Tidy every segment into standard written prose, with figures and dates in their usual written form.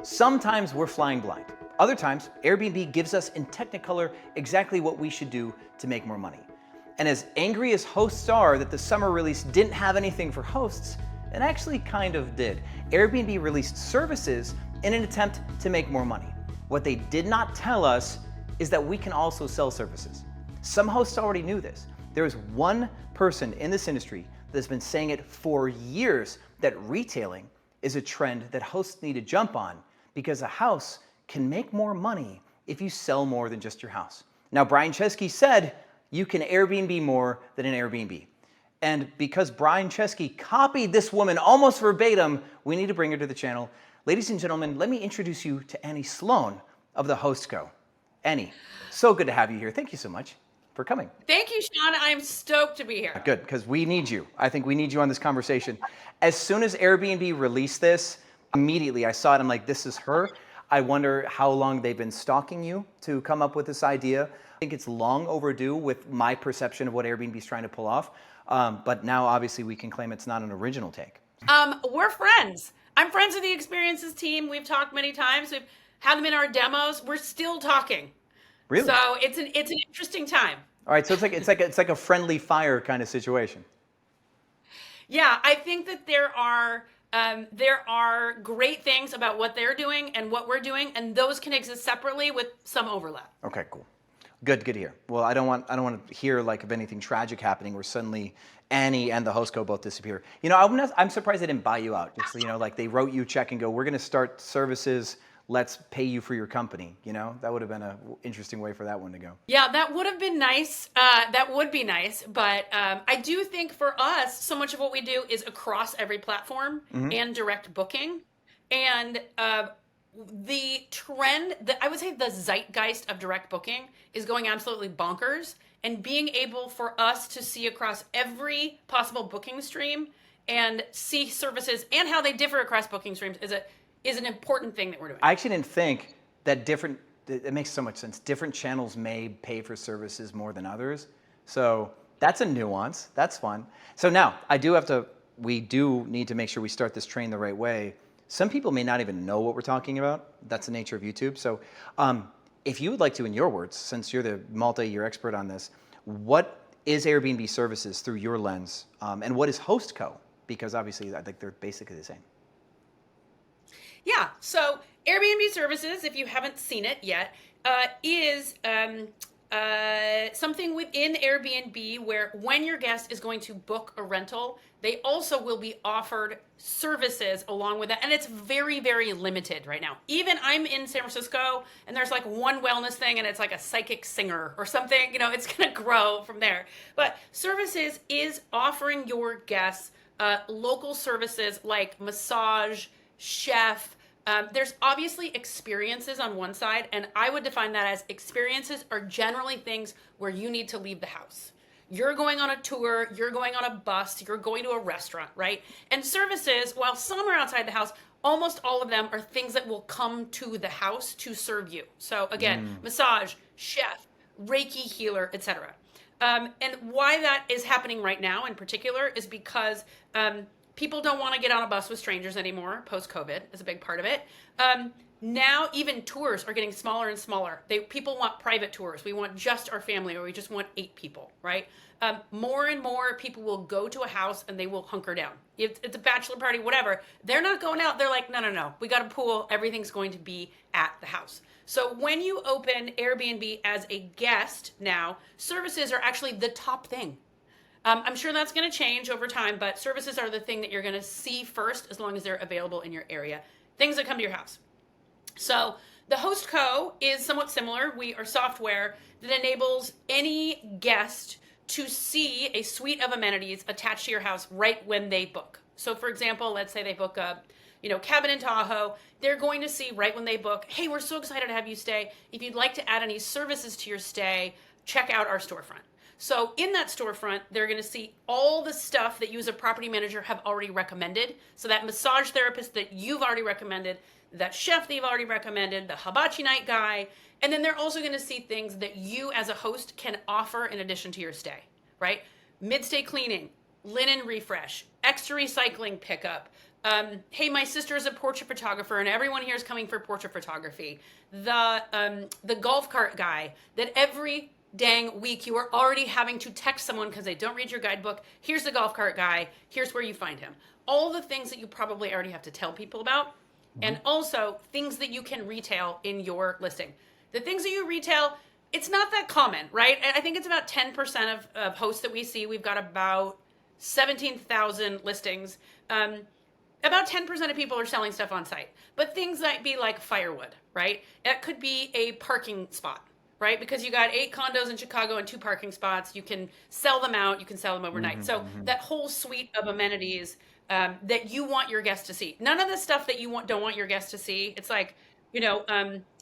Sometimes we're flying blind. Other times, Airbnb gives us in Technicolor exactly what we should do to make more money. And as angry as hosts are that the summer release didn't have anything for hosts, it actually kind of did. Airbnb released services in an attempt to make more money. What they did not tell us is that we can also sell services. Some hosts already knew this. There is one person in this industry that's been saying it for years, that retailing is a trend that hosts need to jump on, because a house can make more money if you sell more than just your house. Now, Brian Chesky said you can Airbnb more than an Airbnb. And because Brian Chesky copied this woman almost verbatim, we need to bring her to the channel. Ladies and gentlemen, let me introduce you to Annie Sloan of the Host Co. Annie, so good to have you here. Thank you so much for coming. Thank you, Sean. I'm stoked to be here. Good, because we need you. I think we need you on this conversation. As soon as Airbnb released this, immediately I saw it. I'm like, this is her. I wonder how long they've been stalking you to come up with this idea. I think it's long overdue with my perception of what Airbnb is trying to pull off. But now obviously we can claim it's not an original take. We're friends. I'm friends with the Experiences team. We've talked many times. We've had them in our demos. We're still talking. Really? So it's an interesting time. All right, so it's like a friendly fire kind of situation. Yeah, I think that there are great things about what they're doing and what we're doing, and those can exist separately with some overlap. Okay, cool. Good to hear. Well, I don't want to hear like of anything tragic happening where suddenly Annie and the host co both disappear. You know, I'm surprised they didn't buy you out. Just, you know, like they wrote you a check and go, we're going to start services. Let's pay you for your company. You know, that would have been an interesting way for that one to go. Yeah, that would have been nice. That would be nice. But I do think for us, so much of what we do is across every platform and direct booking. And the trend, I would say the zeitgeist of direct booking is going absolutely bonkers. And being able for us to see across every possible booking stream and see services and how they differ across booking streams is an important thing that we're doing. I actually didn't think that it makes so much sense. Different channels may pay for services more than others. So that's a nuance. That's fun. So now we do need to make sure we start this train the right way. Some people may not even know what we're talking about. That's the nature of YouTube. So if you would like to, in your words, since you're the multi-year expert on this, what is Airbnb services through your lens? And what is Host Co? Because obviously I think they're basically the same. Yeah, so Airbnb services, if you haven't seen it yet, is something within Airbnb where when your guest is going to book a rental, they also will be offered services along with that. And it's very, very limited right now. Even I'm in San Francisco and there's like one wellness thing and it's like a psychic singer or something, you know, it's going to grow from there. But services is offering your guests local services like massage, chef. There's obviously experiences on one side, and I would define that as experiences are generally things where you need to leave the house. You're going on a tour, you're going on a bus, you're going to a restaurant, right? And services, while some are outside the house, almost all of them are things that will come to the house to serve you. So again, massage, chef, Reiki healer, etc. And why that is happening right now in particular is because people don't want to get on a bus with strangers anymore. Post-COVID is a big part of it. Now even tours are getting smaller and smaller. People want private tours. We want just our family, or we just want 8 people, right? More and more people will go to a house and they will hunker down. If it's a bachelor party, whatever, they're not going out. They're like, no. We got a pool. Everything's going to be at the house. So when you open Airbnb as a guest now, services are actually the top thing. I'm sure that's going to change over time, but services are the thing that you're going to see first as long as they're available in your area. Things that come to your house. So the Host Co is somewhat similar. We are software that enables any guest to see a suite of amenities attached to your house right when they book. So for example, let's say they book a cabin in Tahoe. They're going to see right when they book, hey, we're so excited to have you stay. If you'd like to add any services to your stay, check out our storefront. So in that storefront, they're going to see all the stuff that you as a property manager have already recommended. So that massage therapist that you've already recommended, that chef that you've already recommended, the hibachi night guy. And then they're also going to see things that you as a host can offer in addition to your stay, right? Mid-stay cleaning, linen refresh, extra recycling pickup, Hey, my sister is a portrait photographer, and everyone here is coming for portrait photography. The golf cart guy that every dang week you are already having to text someone because they don't read your guidebook. Here's the golf cart guy. Here's where you find him. All the things that you probably already have to tell people about, and also things that you can retail in your listing. The things that you retail, it's not that common, right? I think it's about 10% of hosts that we see. We've got about 17,000 listings. About 10% of people are selling stuff on site, but things might be like firewood, right? It could be a parking spot, right? Because you got 8 condos in Chicago and 2 parking spots. You can sell them out. You can sell them overnight. So that whole suite of amenities that you want your guests to see. None of the stuff that you don't want your guests to see. It's like,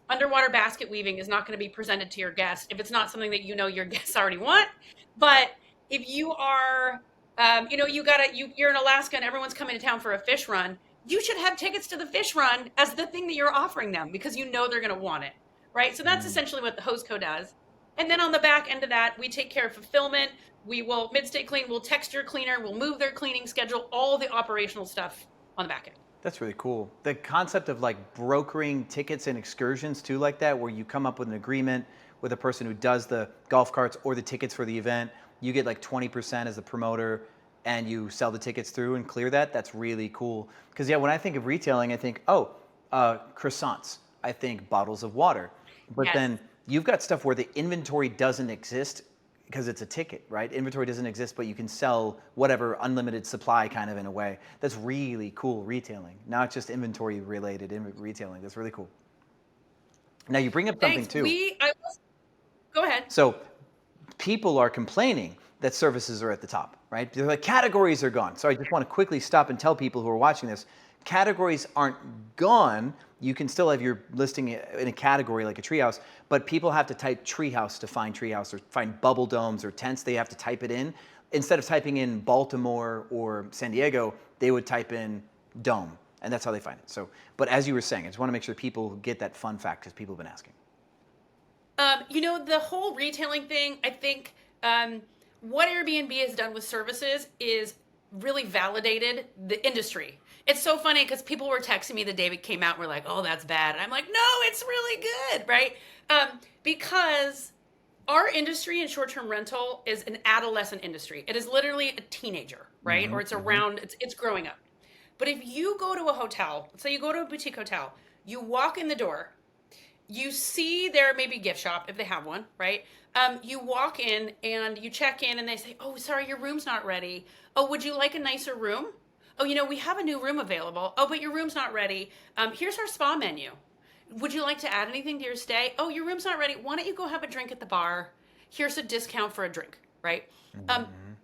underwater basket weaving is not going to be presented to your guest if it's not something that your guests already want. But if you are you're in Alaska and everyone's coming to town for a fish run, you should have tickets to the fish run as the thing that you're offering them because they're going to want it, right? So that's essentially what the host co does. And then on the back end of that, we take care of fulfillment. We will mid-stay clean, we'll text your cleaner, we'll move their cleaning schedule, all the operational stuff on the back end. That's really cool. The concept of like brokering tickets and excursions too, like that, where you come up with an agreement with a person who does the golf carts or the tickets for the event, you get like 20% as the promoter and you sell the tickets through and clear that. That's really cool. Because when I think of retailing, I think, croissants. I think bottles of water. But then you've got stuff where the inventory doesn't exist because it's a ticket, right? Inventory doesn't exist, but you can sell whatever unlimited supply kind of in a way. That's really cool retailing, not just inventory related retailing. That's really cool. Now you bring up something too. Go ahead. So people are complaining that services are at the top, right? They're like, categories are gone. So I just want to quickly stop and tell people who are watching this, categories aren't gone. You can still have your listing in a category like a treehouse, but people have to type treehouse to find treehouse or find bubble domes or tents. They have to type it in. Instead of typing in Baltimore or San Diego, they would type in dome, and that's how they find it. So, but as you were saying, I just want to make sure people get that fun fact because people have been asking. The whole retailing thing, I think what Airbnb has done with services is really validated the industry. It's so funny because people were texting me the day it came out and were like, oh, that's bad. And I'm like, no, it's really good, right? Because our industry in short-term rental is an adolescent industry. It is literally a teenager, right? Or it's it's growing up. But if you go to a hotel, let's say you go to a boutique hotel, you walk in the door, you see their maybe gift shop if they have one, right? You walk in and you check in and they say, oh, sorry, your room's not ready. Oh, would you like a nicer room? Oh, we have a new room available. Oh, but your room's not ready. Here's our spa menu. Would you like to add anything to your stay? Oh, your room's not ready. Why don't you go have a drink at the bar? Here's a discount for a drink, right?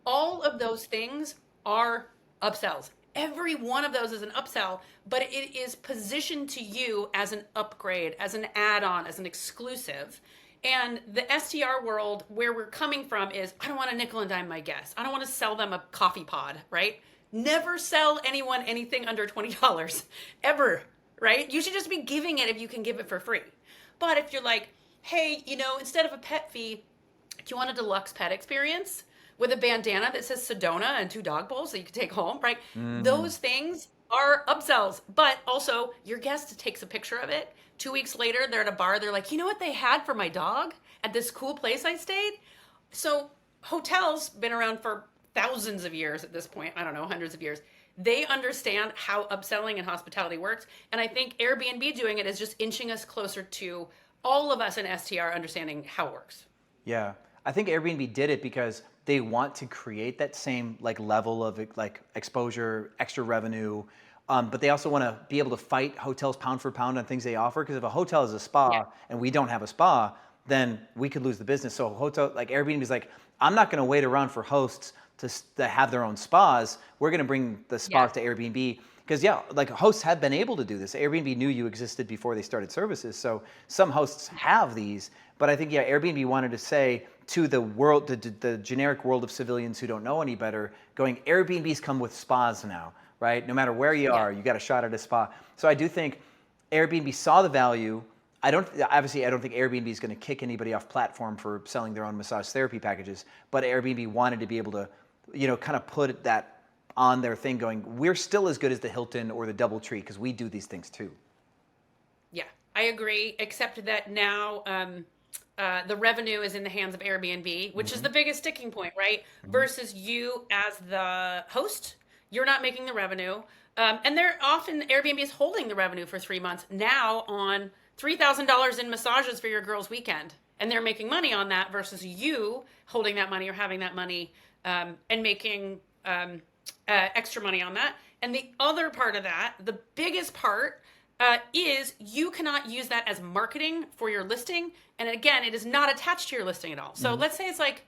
All of those things are upsells. Every one of those is an upsell, but it is positioned to you as an upgrade, as an add-on, as an exclusive. And the STR world, where we're coming from is, I don't want to nickel and dime my guests. I don't want to sell them a coffee pod, right? Never sell anyone anything under $20, ever, right? You should just be giving it if you can give it for free. But if you're like, hey, instead of a pet fee, do you want a deluxe pet experience with a bandana that says Sedona and 2 dog bowls that you can take home, right? Those things are upsells, but also your guest takes a picture of it. 2 weeks later, they're at a bar. They're like, you know what they had for my dog at this cool place I stayed? So hotels been around for thousands of years at this point. I don't know, hundreds of years. They understand how upselling and hospitality works. And I think Airbnb doing it is just inching us closer to all of us in STR understanding how it works. Yeah. I think Airbnb did it because they want to create that same level of exposure, extra revenue, but they also want to be able to fight hotels pound for pound on things they offer. Because if a hotel is a spa and we don't have a spa, then we could lose the business. So a hotel like Airbnb is like, I'm not going to wait around for hosts to have their own spas. We're going to bring the spas to Airbnb. Because hosts have been able to do this. Airbnb knew you existed before they started services. So some hosts have these, but I think Airbnb wanted to say to the world, the generic world of civilians who don't know any better, going, Airbnbs come with spas now, right? No matter where you are, you got a shot at a spa. So I do think Airbnb saw the value. I don't think Airbnb is going to kick anybody off platform for selling their own massage therapy packages, but Airbnb wanted to be able to, kind of put that on their thing going, we're still as good as the Hilton or the DoubleTree because we do these things too. Yeah, I agree, except that now the revenue is in the hands of Airbnb, which is the biggest sticking point, right? Versus you as the host, you're not making the revenue. And they're often, Airbnb is holding the revenue for 3 months now on $3,000 in massages for your girl's weekend. And they're making money on that versus you holding that money or having that money and making extra money on that. And the other part of that, the biggest part, is you cannot use that as marketing for your listing. And again, it is not attached to your listing at all. So let's say it's like,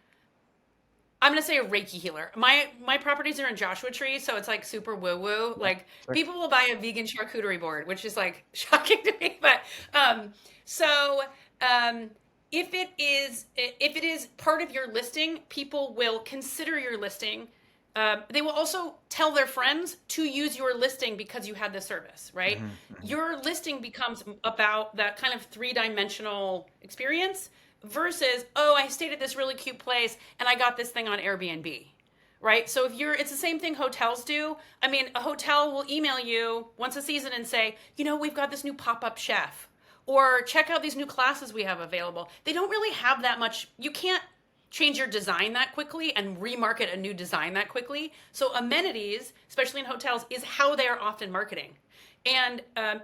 I'm going to say a Reiki healer. My properties are in Joshua Tree, so it's like super woo woo. Like people will buy a vegan charcuterie board, which is like shocking to me. But if it is part of your listing, people will consider your listing. They will also tell their friends to use your listing because you had the service, right? Your listing becomes about that kind of 3-dimensional experience versus, oh, I stayed at this really cute place and I got this thing on Airbnb, right? So it's the same thing hotels do. I mean, a hotel will email you once a season and say, we've got this new pop-up chef, or check out these new classes we have available. They don't really have that much. You can't change your design that quickly and remarket a new design that quickly. So amenities, especially in hotels, is how they are often marketing. And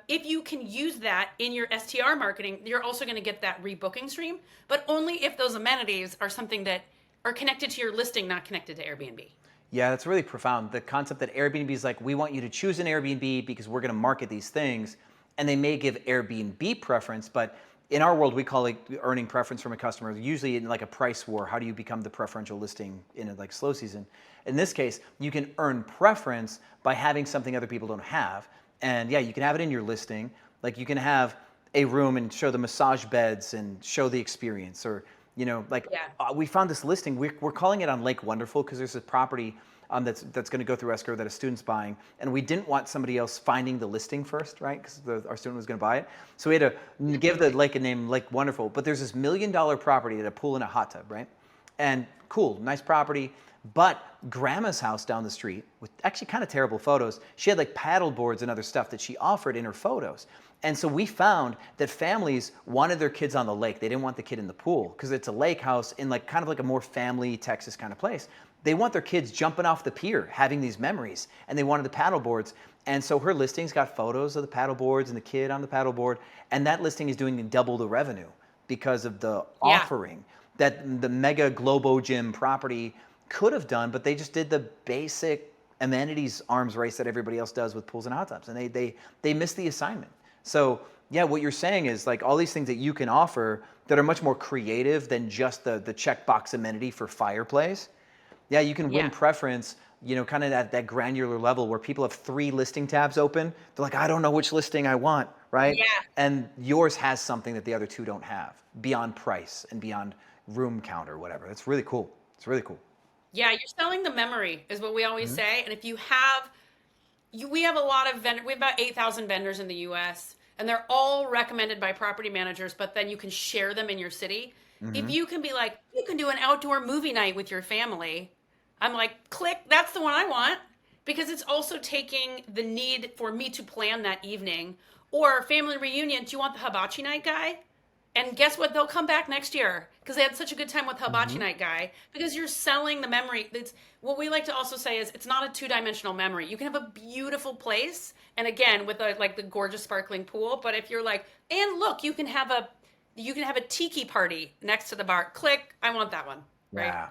if you can use that in your STR marketing, you're also going to get that rebooking stream, but only if those amenities are something that are connected to your listing, not connected to Airbnb. Yeah, that's really profound. The concept that Airbnb is like, we want you to choose an Airbnb because we're going to market these things. And they may give Airbnb preference, but in our world, we call it earning preference from a customer, usually in like a price war. How do you become the preferential listing in a like slow season? In this case, you can earn preference by having something other people don't have. And yeah, you can have it in your listing. Like you can have a room and show the massage beds and show the experience. Or, we found this listing. We're calling it on Lake Wonderful because there's a property that's going to go through escrow that a student's buying, and we didn't want somebody else finding the listing first, right? Because our student was going to buy it, so we had to give the lake a name, Lake Wonderful. But there's this $1 million property that had a pool and a hot tub, right? And cool, nice property. But grandma's house down the street with actually kind of terrible photos. She had like paddle boards and other stuff that she offered in her photos. And so we found that families wanted their kids on the lake. They didn't want the kid in the pool because it's a lake house in like kind of like a more family Texas kind of place. They want their kids jumping off the pier, having these memories, and they wanted the paddle boards. And so her listing's got photos of the paddle boards and the kid on the paddle board, and that listing is doing double the revenue because of the offering that the mega Globo Gym property could have done, but they just did the basic amenities arms race that everybody else does with pools and hot tubs, and they missed the assignment. So yeah, what you're saying is like all these things that you can offer that are much more creative than just the checkbox amenity for fireplace. Yeah, you can win preference, kind of at that granular level where people have 3 listing tabs open. They're like, I don't know which listing I want, right? Yeah. And yours has something that the other 2 don't have beyond price and beyond room count or whatever. That's really cool. It's really cool. Yeah, you're selling the memory is what we always say. And if you have, we have a lot of vendors. We have about 8,000 vendors in the U.S. and they're all recommended by property managers, but then you can share them in your city. If you can be like, you can do an outdoor movie night with your family. I'm like, click, that's the one I want, because it's also taking the need for me to plan that evening. Or family reunion, do you want the hibachi night guy? And guess what? They'll come back next year because they had such a good time with hibachi night guy, because you're selling the memory. It's what we like to also say is it's not a 2-dimensional memory. You can have a beautiful place, and again with the gorgeous sparkling pool. But if you're like, and look, you can have a tiki party next to the bar. Click, I want that one. Right? Yeah.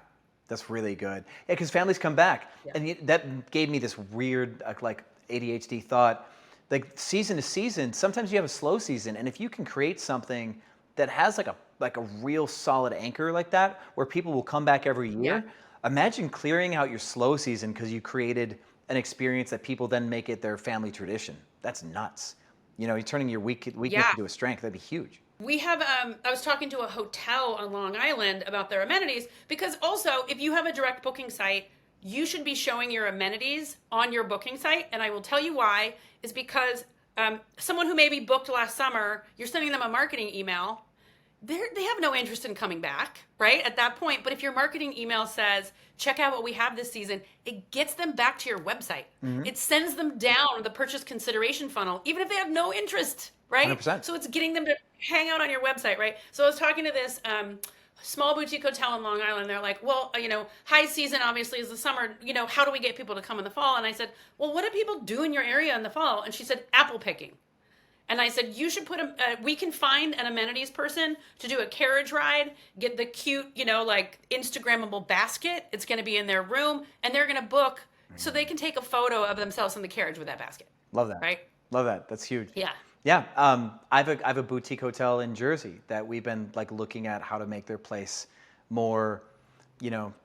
That's really good. Yeah, because families come back. Yeah. And that gave me this weird, like ADHD thought. Like season to season, sometimes you have a slow season. And if you can create something that has like a real solid anchor like that, where people will come back every year, imagine clearing out your slow season because you created an experience that people then make it their family tradition. That's nuts. You're turning your weakness into a strength. That'd be huge. We have, I was talking to a hotel on Long Island about their amenities, because also if you have a direct booking site, you should be showing your amenities on your booking site. And I will tell you why, is because someone who maybe booked last summer, you're sending them a marketing email. they have no interest in coming back, right? At that point. But if your marketing email says, check out what we have this season, it gets them back to your website. It sends them down the purchase consideration funnel, even if they have no interest, right? 100%. So it's getting them to hang out on your website, right? So I was talking to this small boutique hotel in Long Island. They're like, well, high season obviously is the summer. How do we get people to come in the fall? And I said, well, what do people do in your area in the fall? And she said, apple picking. And I said, you should put we can find an amenities person to do a carriage ride, get the cute, like Instagrammable basket. It's going to be in their room, and they're going to book so they can take a photo of themselves in the carriage with that basket. Love that. Right? Love that. That's huge. Yeah. Yeah. I have a boutique hotel in Jersey that we've been like looking at how to make their place more,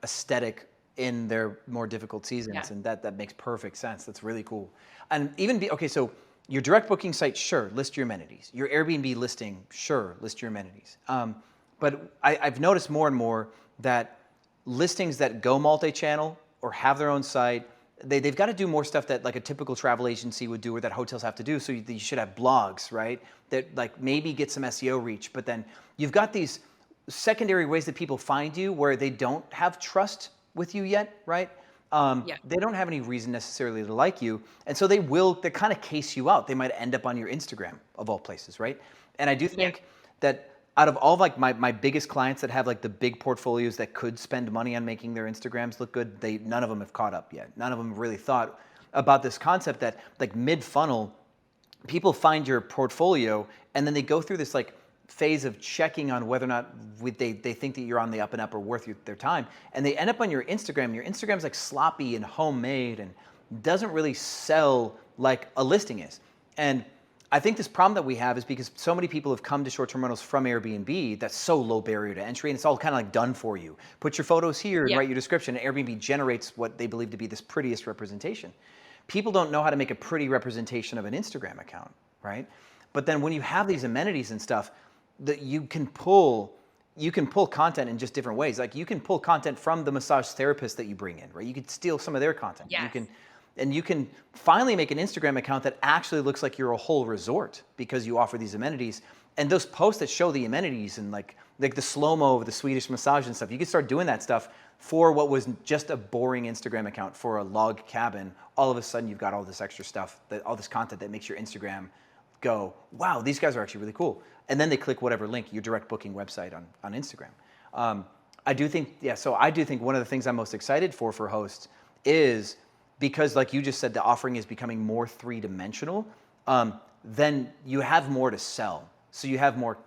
aesthetic in their more difficult seasons. Yeah. And that makes perfect sense. That's really cool. And even okay, so your direct booking site, sure, list your amenities. Your Airbnb listing, sure, list your amenities. But I've noticed more and more that listings that go multi-channel or have their own site, they've got to do more stuff that like a typical travel agency would do or that hotels have to do. So you should have blogs, right? That like maybe get some SEO reach, but then you've got these secondary ways that people find you where they don't have trust with you yet, right? They don't have any reason necessarily to like you. And so they kind of case you out. They might end up on your Instagram of all places, right? And I do think that out of all of like my biggest clients that have like the big portfolios that could spend money on making their Instagrams look good, none of them have caught up yet. None of them really thought about this concept that like mid-funnel, people find your portfolio and then they go through this like phase of checking on whether or not they think that you're on the up and up or worth their time. And they end up on your Instagram. Your Instagram's like sloppy and homemade and doesn't really sell like a listing is. And I think this problem that we have is because so many people have come to short-term rentals from Airbnb that's so low barrier to entry and it's all kind of like done for you. Put your photos here and write your description and Airbnb generates what they believe to be this prettiest representation. People don't know how to make a pretty representation of an Instagram account, right? But then when you have these amenities and stuff, that you can pull content in just different ways. Like you can pull content from the massage therapist that you bring in, right? You could steal some of their content. Yes. You can finally make an Instagram account that actually looks like you're a whole resort because you offer these amenities. And those posts that show the amenities and like the slow-mo of the Swedish massage and stuff, you can start doing that stuff for what was just a boring Instagram account for a log cabin. All of a sudden you've got all this extra stuff, all this content that makes your Instagram go, wow, these guys are actually really cool. And then they click whatever link, your direct booking website on Instagram. I do think one of the things I'm most excited for hosts is because like you just said, the offering is becoming more three-dimensional, then you have more to sell. So you have more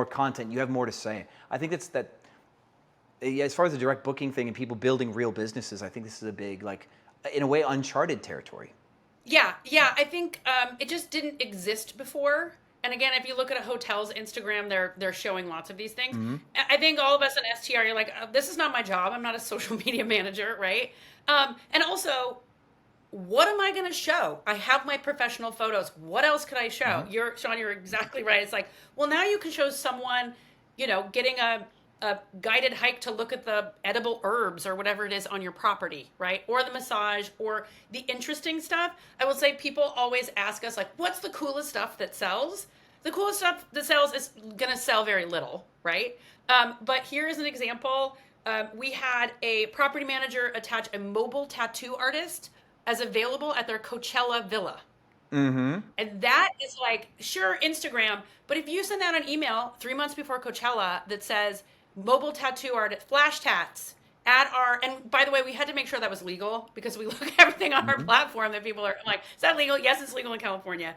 content, you have more to say. I think as far as the direct booking thing and people building real businesses, I think this is a big, like, in a way, uncharted territory. Yeah. I think it just didn't exist before. And again, if you look at a hotel's Instagram, they're showing lots of these things. Mm-hmm. I think all of us in STR, you're like, this is not my job. I'm not a social media manager, right? And also, what am I going to show? I have my professional photos. What else could I show? Mm-hmm. Sean, you're exactly right. It's like, well, now you can show someone, getting a guided hike to look at the edible herbs or whatever it is on your property, right? Or the massage or the interesting stuff. I will say people always ask us, like, what's the coolest stuff that sells? The coolest stuff that sells is going to sell very little, right? But here is an example. We had a property manager attach a mobile tattoo artist as available at their Coachella villa. Mm-hmm. And that is like, sure, Instagram, but if you send out an email 3 months before Coachella that says, mobile tattoo artist, flash tats and by the way, we had to make sure that was legal because we look at everything on our platform that people are like, is that legal? Yes, it's legal in California.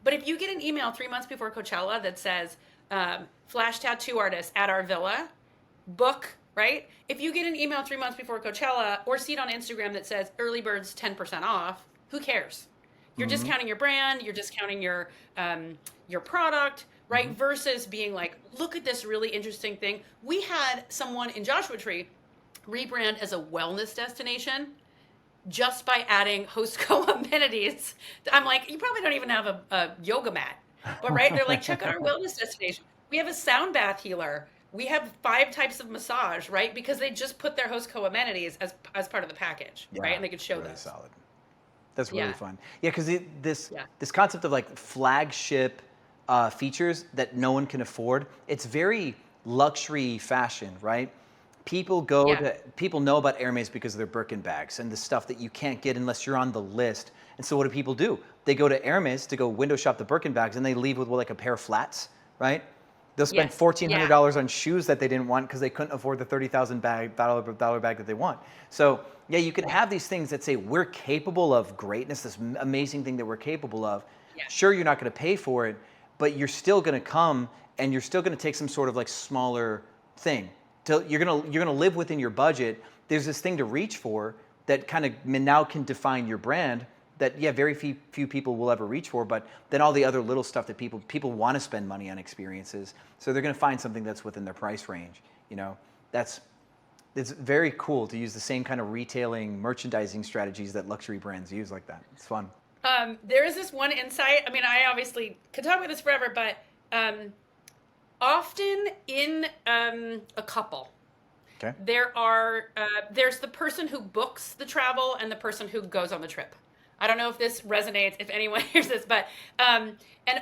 But if you get an email 3 months before Coachella that says, flash tattoo artist at our villa, book, right? If you get an email 3 months before Coachella or see it on Instagram that says early birds 10% off, who cares? You're discounting your brand, you're discounting your product, right? Mm-hmm. Versus being like, look at this really interesting thing. We had someone in Joshua Tree rebrand as a wellness destination just by adding Hostco amenities. I'm like, you probably don't even have a yoga mat, but right? They're like, check out our wellness destination. We have a sound bath healer. We have 5 types of massage, right? Because they just put their Hostco amenities as part of the package, right? And they could show really those. Solid. That's really fun. Yeah, because this concept of like flagship features that no one can afford. It's very luxury fashion, right? Yeah. People know about Hermes because of their Birkin bags and the stuff that you can't get unless you're on the list. And so what do people do? They go to Hermes to go window shop the Birkin bags, and they leave with like a pair of flats, right? They'll spend Yes. Yeah. $1,400 on shoes that they didn't want because they couldn't afford the $30,000 bag that they want. So yeah, you can have these things that say we're capable of greatness, this amazing thing that we're capable of. Yeah. Sure, you're not going to pay for it, but you're still going to come and you're still going to take some sort of like smaller thing. You're gonna live within your budget. There's this thing to reach for that kind of now can define your brand. That very few people will ever reach for. But then all the other little stuff that people want to spend money on experiences. So they're gonna find something that's within their price range. It's very cool to use the same kind of retailing, merchandising strategies that luxury brands use like that. It's fun. There is this one insight. I mean, I obviously could talk about this forever, but often in a couple, Okay. there's the person who books the travel and the person who goes on the trip. I don't know if this resonates, if anyone hears this, but and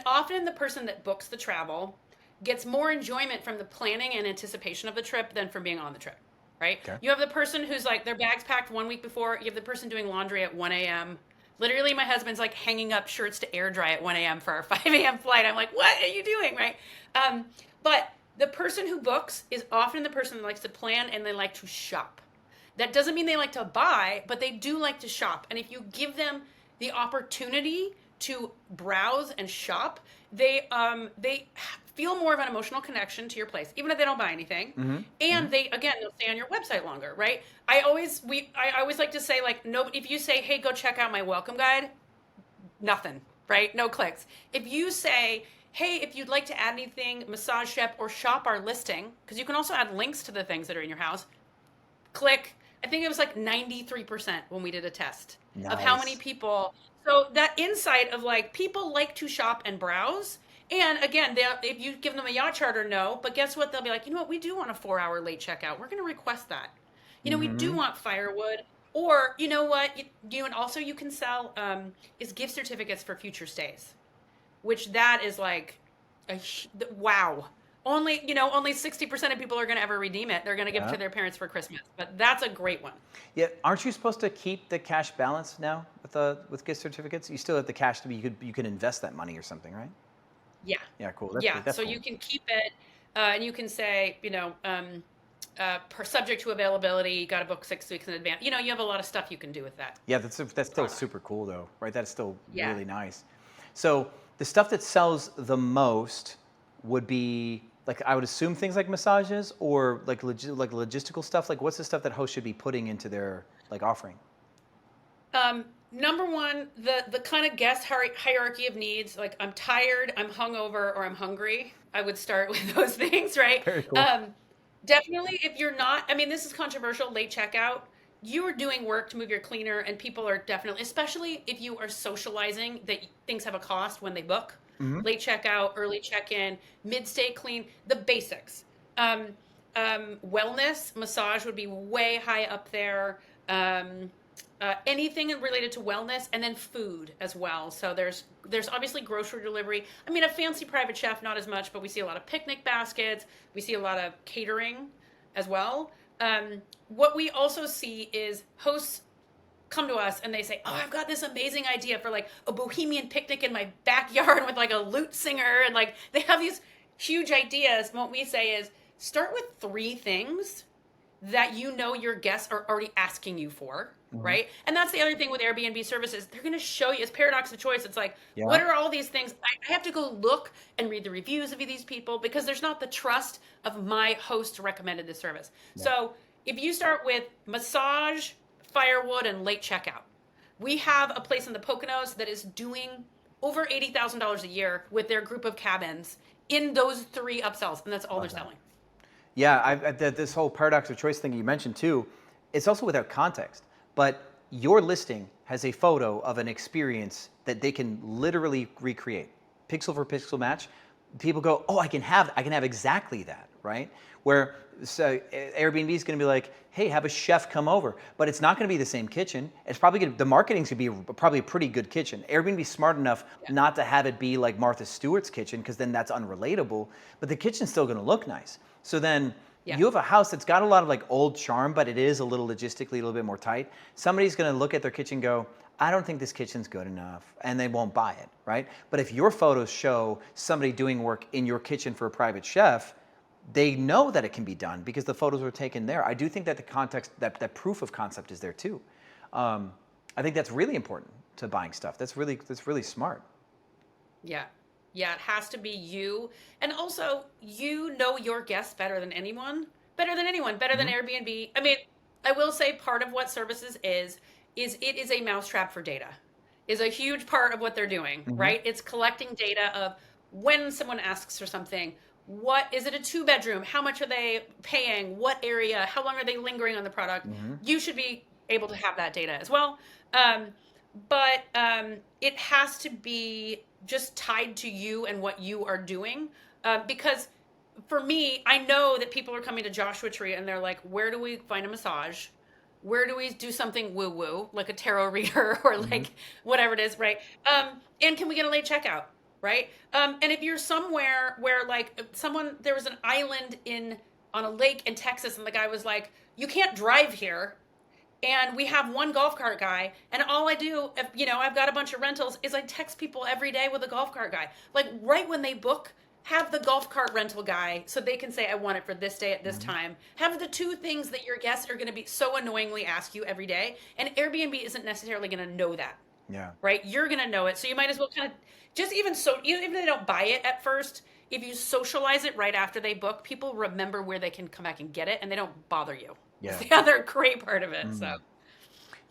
often the person that books the travel gets more enjoyment from the planning and anticipation of the trip than from being on the trip, right? Okay. You have the person who's like their bags packed 1 week before. You have the person doing laundry at 1 a.m. Literally, my husband's like hanging up shirts to air dry at 1 a.m. for our 5 a.m. flight. I'm like, what are you doing, right? But the person who books is often the person that likes to plan and they like to shop. That doesn't mean they like to buy, but they do like to shop. And if you give them the opportunity to browse and shop, they feel more of an emotional connection to your place, even if they don't buy anything. And they'll stay on your website longer, right? I always like to say, like, no, if you say, hey, go check out my welcome guide, nothing, right? No clicks. If you say, hey, if you'd like to add anything, massage shop or shop our listing, because you can also add links to the things that are in your house, click. I think it was like 93% when we did a test of how many people. So that insight of like people like to shop and browse. And again, if you give them a yacht charter, no. But guess what? They'll be like, you know what? We do want a 4-hour late checkout. We're going to request that. We do want firewood. Or you know what? And also you can sell is gift certificates for future stays, which that is like, wow. Only 60% of people are going to ever redeem it. They're going to give it to their parents for Christmas. But that's a great one. Yeah, aren't you supposed to keep the cash balance now with gift certificates? You still have the cash you can invest that money or something, right? Yeah. Yeah, cool. That's cool. You can keep it, and you can say, per subject to availability, you got to book 6 weeks in advance. You have a lot of stuff you can do with that. Yeah, that's still super cool though, right? That's still really nice. So the stuff that sells the most would be, like, I would assume things like massages or like logistical stuff. Like, what's the stuff that hosts should be putting into their like offering? Number one, the kind of guest hierarchy of needs, like I'm tired, I'm hungover, or I'm hungry. I would start with those things, right? Very cool. Definitely, if you're not, I mean, this is controversial, late checkout. You are doing work to move your cleaner, and people are definitely, especially if you are socializing, that things have a cost when they book. Late checkout, early check-in, mid-stay clean, the basics. Wellness, massage would be way high up there. Anything related to wellness, and then food as well. So there's obviously grocery delivery. I mean, a fancy private chef, not as much, but we see a lot of picnic baskets. We see a lot of catering as well. What we also see is hosts come to us and they say, oh, I've got this amazing idea for like a bohemian picnic in my backyard with like a lute singer. And like they have these huge ideas. And what we say is start with 3 things that your guests are already asking you for, right? And that's the other thing with Airbnb services. They're going to show you, it's paradox of choice. It's like, what are all these things? I have to go look and read the reviews of these people because there's not the trust of my host recommended this service. So if you start with massage, firewood, and late checkout, we have a place in the Poconos that is doing over $80,000 a year with their group of cabins in those 3 upsells, and that's all they're selling. Yeah, this whole paradox of choice thing you mentioned too, it's also without context. But your listing has a photo of an experience that they can literally recreate, pixel for pixel match. people go, oh, I can have exactly that, right? Where so Airbnb is going to be like, hey, have a chef come over, but it's not going to be the same kitchen. It's probably the marketing's going to be probably a pretty good kitchen. Airbnb's smart enough not to have it be like Martha Stewart's kitchen, because then that's unrelatable, but the kitchen's still going to look nice. So then you have a house that's got a lot of like old charm, but it is a little logistically a little bit more tight. Somebody's going to look at their kitchen and go, I don't think this kitchen's good enough, and they won't buy it, right? But if your photos show somebody doing work in your kitchen for a private chef, they know that it can be done because the photos were taken there. I do think that the context, that proof of concept is there too. I think that's really important to buying stuff. That's really smart. Yeah. Yeah, it has to be you. And also, you know your guests better than anyone, better than Airbnb. I mean, I will say part of what services is it is a mousetrap for data, is a huge part of what they're doing, right? It's collecting data of when someone asks for something, what is it, a 2-bedroom? How much are they paying? What area? How long are they lingering on the product? You should be able to have that data as well. But it has to be just tied to you and what you are doing. Because for me, I know that people are coming to Joshua Tree and they're like, where do we find a massage? Where do we do something woo-woo, like a tarot reader or like whatever it is, right? And can we get a late checkout, right? And if you're somewhere where like there was an island on a lake in Texas and the guy was like, you can't drive here, and we have one golf cart guy, and all I do, if, I've got a bunch of rentals, is I text people every day with a golf cart guy. Like right when they book, have the golf cart rental guy so they can say, I want it for this day at this time. Have the 2 things that your guests are going to be so annoyingly ask you every day. And Airbnb isn't necessarily going to know that. Yeah. Right? You're going to know it. So you might as well kind of even if they don't buy it at first, if you socialize it right after they book, people remember where they can come back and get it, and they don't bother you. Yeah. It's the other great part of it. So.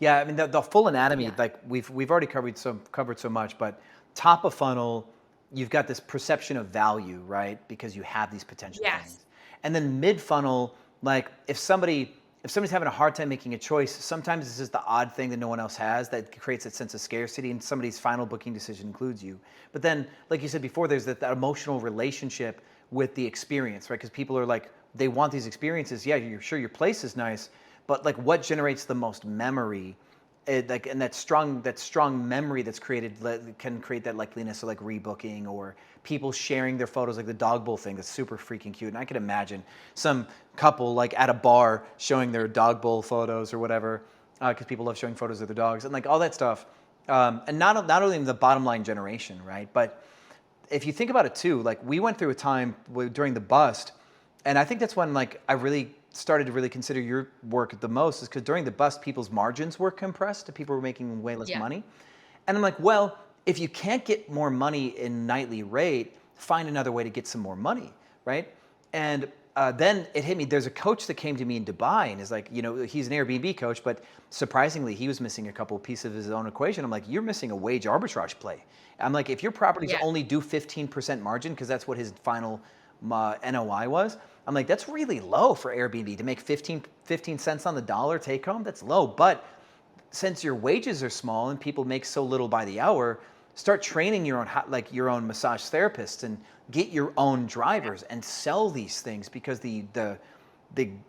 Yeah, I mean the full anatomy, like we've already covered so much, but top of funnel, you've got this perception of value, right? Because you have these potential things. And then mid funnel, like if somebody's having a hard time making a choice, sometimes this is the odd thing that no one else has that creates a sense of scarcity, and somebody's final booking decision includes you. But then, like you said before, there's that emotional relationship with the experience, right? Because people are like, they want these experiences. Yeah, you're sure your place is nice, but like what generates the most memory? And that strong memory that's created can create that likeliness of like rebooking, or people sharing their photos, like the dog bowl thing that's super freaking cute. And I could imagine some couple like at a bar showing their dog bowl photos or whatever, because people love showing photos of their dogs and like all that stuff. And not only in the bottom line generation, right? But if you think about it too, like we went through a time during the bust, and I think that's when like I really started to really consider your work the most, is because during the bust, people's margins were compressed and people were making way less money. And I'm like, well, if you can't get more money in nightly rate, find another way to get some more money, right? And then it hit me. There's a coach that came to me in Dubai and is like, he's an Airbnb coach, but surprisingly, he was missing a couple of pieces of his own equation. I'm like, you're missing a wage arbitrage play. I'm like, if your properties only do 15% margin, because that's what his final NOI was, I'm like, that's really low for Airbnb to make 15 cents on the dollar take home. That's low. But since your wages are small and people make so little by the hour, start training your own massage therapists and get your own drivers and sell these things, because the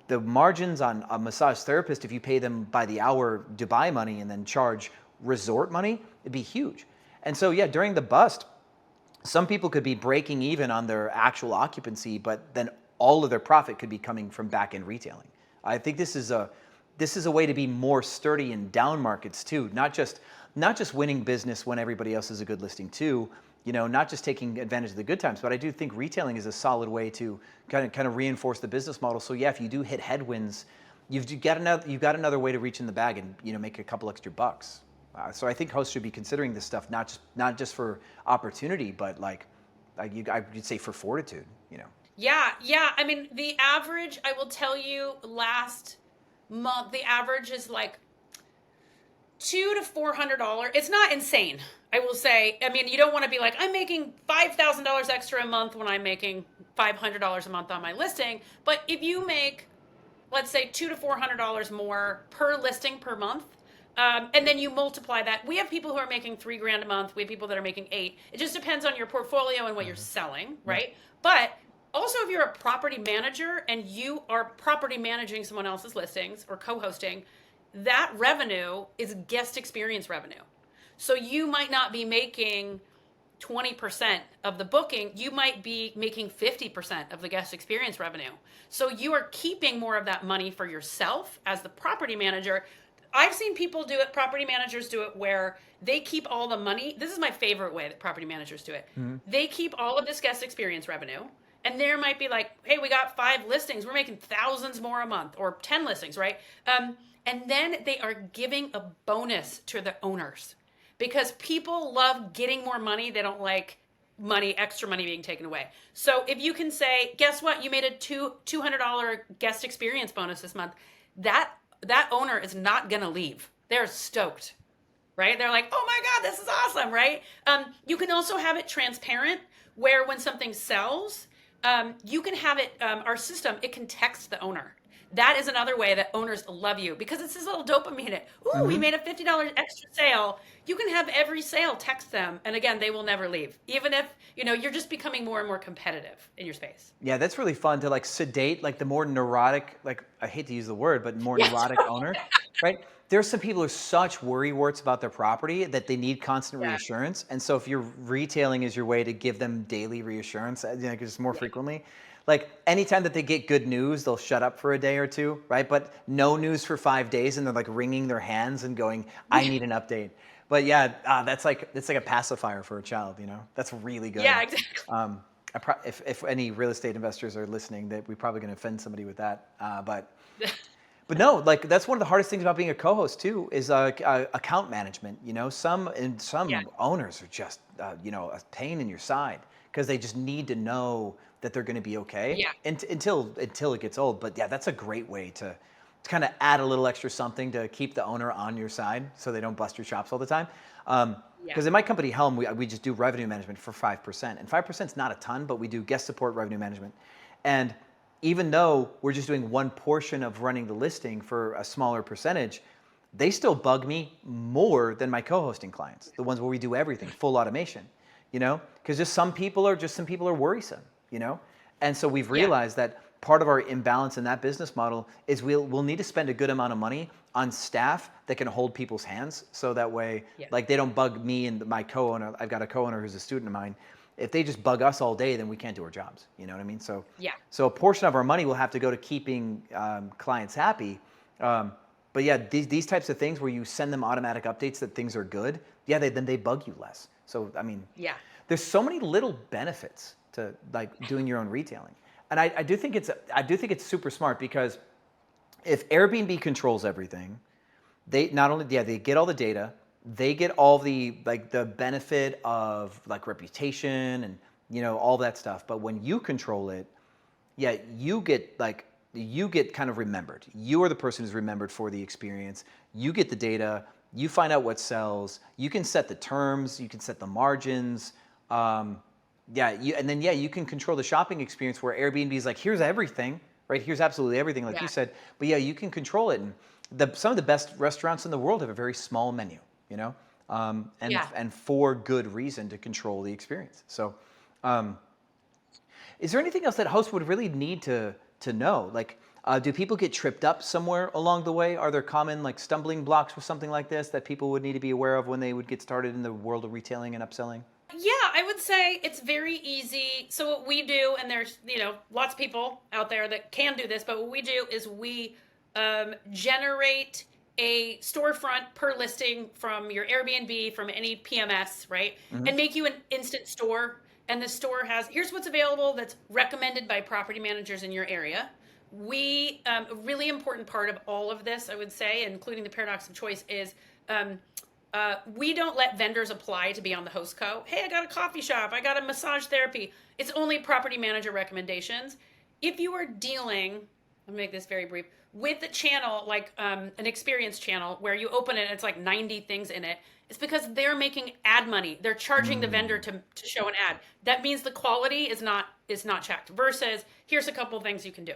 margins on a massage therapist, if you pay them by the hour Dubai money and then charge resort money, it'd be huge. And so during the bust, some people could be breaking even on their actual occupancy, but then all of their profit could be coming from back-end retailing. I think this is a way to be more sturdy in down markets too, not just winning business when everybody else is a good listing too, not just taking advantage of the good times, but I do think retailing is a solid way to kind of reinforce the business model. So if you do hit headwinds, you've got another way to reach in the bag and make a couple extra bucks. So I think hosts should be considering this stuff not just for opportunity, but I'd say for fortitude. Yeah. I mean, the average, I will tell you, last month, the average is like $200 to $400. It's not insane, I will say. I mean, you don't want to be like, I'm making $5,000 extra a month when I'm making $500 a month on my listing. But if you make, let's say, $200 to $400 more per listing per month, And then you multiply that. We have people who are making $3,000 a month. We have people that are making 8. It just depends on your portfolio and what you're selling, right? Yeah. But also, if you're a property manager and you are property managing someone else's listings or co-hosting, that revenue is guest experience revenue. So you might not be making 20% of the booking, you might be making 50% of the guest experience revenue. So you are keeping more of that money for yourself as the property manager. I've seen people do it, property managers do it, where they keep all the money. This is my favorite way that property managers do it. Mm-hmm. They keep all of this guest experience revenue, and there might be like, hey, we got 5 listings. We're making thousands more a month, or 10 listings, right? And then they are giving a bonus to the owners. Because people love getting more money. They don't like extra money being taken away. So if you can say, guess what? You made a $200 guest experience bonus this month. That owner is not going to leave. They're stoked, right? They're like, oh my God, this is awesome, right? You can also have it transparent, where when something sells, you can have it, our system, it can text the owner. That is another way that owners love you, because it's this little dopamine hit. Ooh, we made a $50 extra sale. You can have every sale text them. And again, they will never leave. Even if, you're just becoming more and more competitive in your space. Yeah, that's really fun to sedate, the more neurotic, I hate to use the word, but more neurotic owner, right? There's some people who are such worrywarts about their property that they need constant reassurance. And so if you're retailing is your way to give them daily reassurance, just more frequently, anytime that they get good news, they'll shut up for a day or two, right? But no news for 5 days, and they're wringing their hands and going, I need an update. But yeah, that's like a pacifier for a child, That's really good. Yeah, exactly. If any real estate investors are listening, that we're probably going to offend somebody with that. But no, that's one of the hardest things about being a co-host too, is account management. Some owners are just a pain in your side, because they just need to know that they're going to be okay until it gets old. But yeah, that's a great way to kind of add a little extra something to keep the owner on your side, so they don't bust your chops all the time. Because in my company, Helm, we just do revenue management for 5%. And 5% is not a ton, but we do guest support revenue management. And even though we're just doing one portion of running the listing for a smaller percentage, they still bug me more than my co-hosting clients, the ones where we do everything, full automation, because just some people are worrisome, And so we've realized that part of our imbalance in that business model is we'll need to spend a good amount of money on staff that can hold people's hands, so that way, they don't bug me and my co-owner. I've got a co-owner who's a student of mine. If they just bug us all day, then we can't do our jobs. You know what I mean? So a portion of our money will have to go to keeping clients happy. But yeah, these types of things where you send them automatic updates that things are good, then they bug you less. So I mean, there's so many little benefits to doing your own retailing. And I do think it's super smart, because if Airbnb controls everything, they not only they get all the data, they get all the the benefit of reputation and all that stuff. But when you control it, you get kind of remembered. You are the person who's remembered for the experience. You get the data. You find out what sells. You can set the terms. You can set the margins. And then you can control the shopping experience, where Airbnb is here's everything, right? Here's absolutely everything, you said. But you can control it. And some of the best restaurants in the world have a very small menu, and for good reason, to control the experience. So, is there anything else that hosts would really need to know? Do people get tripped up somewhere along the way? Are there common stumbling blocks with something like this that people would need to be aware of when they would get started in the world of retailing and upselling? Yeah, I would say it's very easy. So what we do, and there's lots of people out there that can do this, but what we do is we generate a storefront per listing from your Airbnb, from any PMS, right? Mm-hmm. And make you an instant store. And the store here's what's available that's recommended by property managers in your area. A really important part of all of this, I would say, including the paradox of choice, is we don't let vendors apply to be on the host co. Hey, I got a coffee shop. I got a massage therapy. It's only property manager recommendations. If you are dealing, I'll make this very brief, with a channel an experience channel where you open it and it's 90 things in it, it's because they're making ad money. They're charging the vendor to show an ad. That means the quality is not checked. Versus, here's a couple things you can do.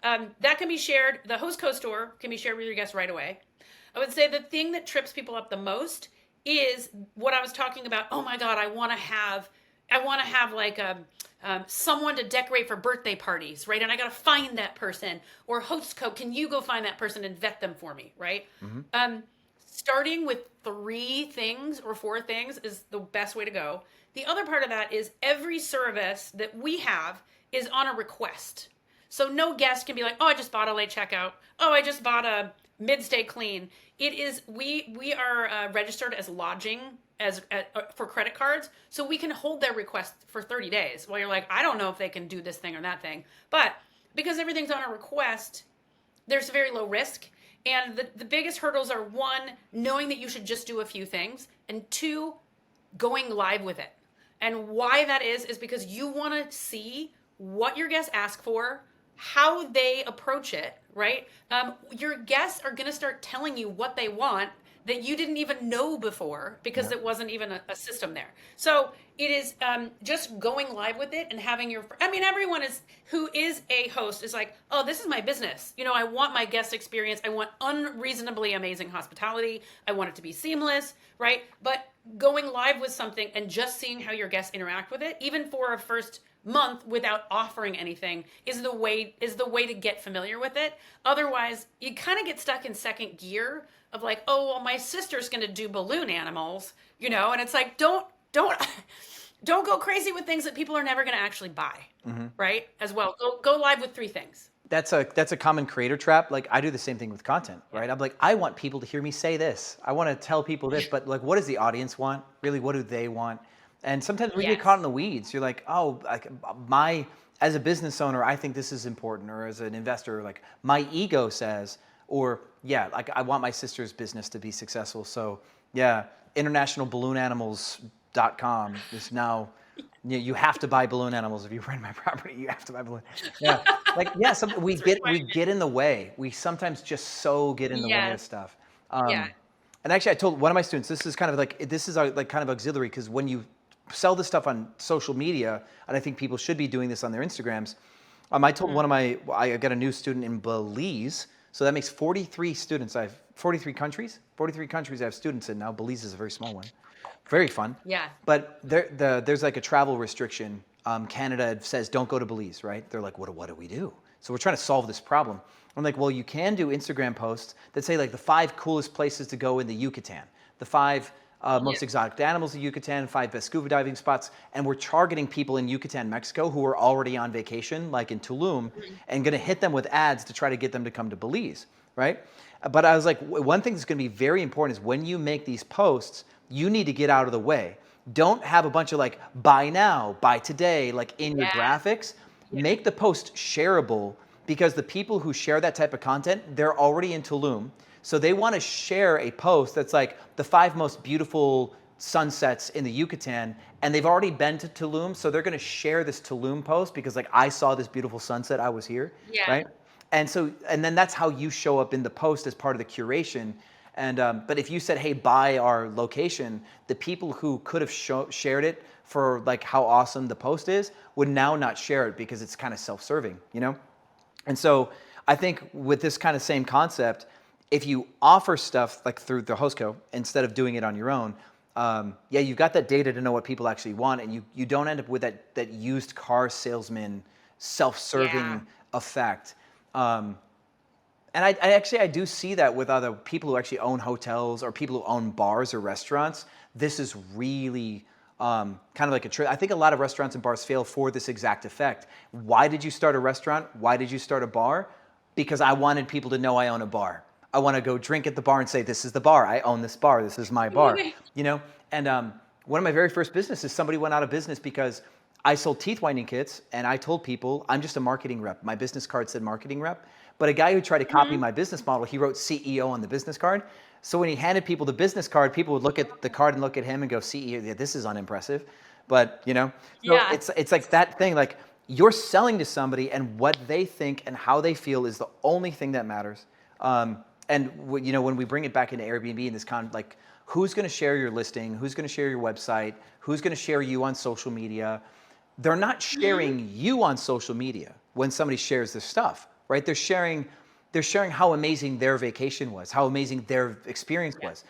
That can be shared. The host co store can be shared with your guests right away. I would say the thing that trips people up the most is what I was talking about. Oh my God, I want to have like someone to decorate for birthday parties, right? And I got to find that person. Or host code, can you go find that person and vet them for me, right? Starting with 3 things or 4 things is the best way to go. The other part of that is every service that we have is on a request. So no guest can be like, oh, I just bought a late checkout. Oh, I just bought a mid-stay clean. It is we are registered as lodging as for credit cards, so we can hold their request for 30 days. While you're like, I don't know if they can do this thing or that thing, but because everything's on a request, there's very low risk. And the biggest hurdles are 1, knowing that you should just do a few things, and 2, going live with it. And why that is because you want to see what your guests ask for, how they approach it, right? Your guests are going to start telling you what they want that you didn't even know before because it wasn't even a system there. So it is just going live with it and having everyone who is a host is like, oh, this is my business. I want my guest experience. I want unreasonably amazing hospitality. I want it to be seamless, right? But going live with something and just seeing how your guests interact with it, even for a first month without offering anything, is the way to get familiar with it. Otherwise, you kind of get stuck in second gear of like, oh, well, my sister's going to do balloon animals, and it's like, don't go crazy with things that people are never going to actually buy, right? As well, go live with 3 things. That's a common creator trap. Like I do the same thing with content, right? I'm like, I want people to hear me say this. I want to tell people this, but like, what does the audience want? Really, what do they want? And sometimes we get caught in the weeds. You're like, oh, like as a business owner, I think this is important, or as an investor, like my ego says, or like I want my sister's business to be successful. So internationalballoonanimals.com is now, you have to buy balloon animals. If you rent my property, you have to buy balloon. Yeah. We get in the way. We sometimes just get in the way of stuff. And actually I told one of my students, this is kind of our kind of auxiliary, because when you sell this stuff on social media, and I think people should be doing this on their Instagrams. I told I got a new student in Belize, so that makes 43 students. I have 43 countries I have students in now. Belize is a very small one. Very fun. Yeah. But there's like a travel restriction. Canada says don't go to Belize, right? They're like, what do we do? So we're trying to solve this problem. I'm like, well, you can do Instagram posts that say like the 5 coolest places to go in the Yucatan, the 5 most exotic animals in Yucatan, 5 best scuba diving spots. And we're targeting people in Yucatan, Mexico, who are already on vacation, like in Tulum, and going to hit them with ads to try to get them to come to Belize, right? But I was like, one thing that's going to be very important is when you make these posts, you need to get out of the way. Don't have a bunch of like, buy now, buy today, like in your graphics. Make the post shareable, because the people who share that type of content, they're already in Tulum. So they want to share a post that's like the 5 most beautiful sunsets in the Yucatan, and they've already been to Tulum, so they're going to share this Tulum post because like, I saw this beautiful sunset, I was here, right? And then that's how you show up in the post as part of the curation. And but if you said, hey, buy our location, the people who could have shared it for like how awesome the post is would now not share it because it's kind of self-serving, And so I think with this kind of same concept, if you offer stuff like through the hostco instead of doing it on your own, you've got that data to know what people actually want, and you don't end up with that used car salesman self-serving effect. And I do see that with other people who actually own hotels or people who own bars or restaurants. This is really kind of like I think a lot of restaurants and bars fail for this exact effect. Why did you start a restaurant? Why did you start a bar? Because I wanted people to know I own a bar. I want to go drink at the bar and say, this is the bar. I own this bar. This is my bar. And one of my very first businesses, somebody went out of business because I sold teeth whitening kits, and I told people I'm just a marketing rep. My business card said marketing rep. But a guy who tried to copy my business model, he wrote CEO on the business card. So when he handed people the business card, people would look at the card and look at him and go, CEO, this is unimpressive. But, so it's like that thing, like you're selling to somebody, and what they think and how they feel is the only thing that matters. And when we bring it back into Airbnb in this like, who's going to share your listing? Who's going to share your website? Who's going to share you on social media? They're not sharing you on social media when somebody shares this stuff, right? They're sharing they're sharing how amazing their vacation was, how amazing their experience was.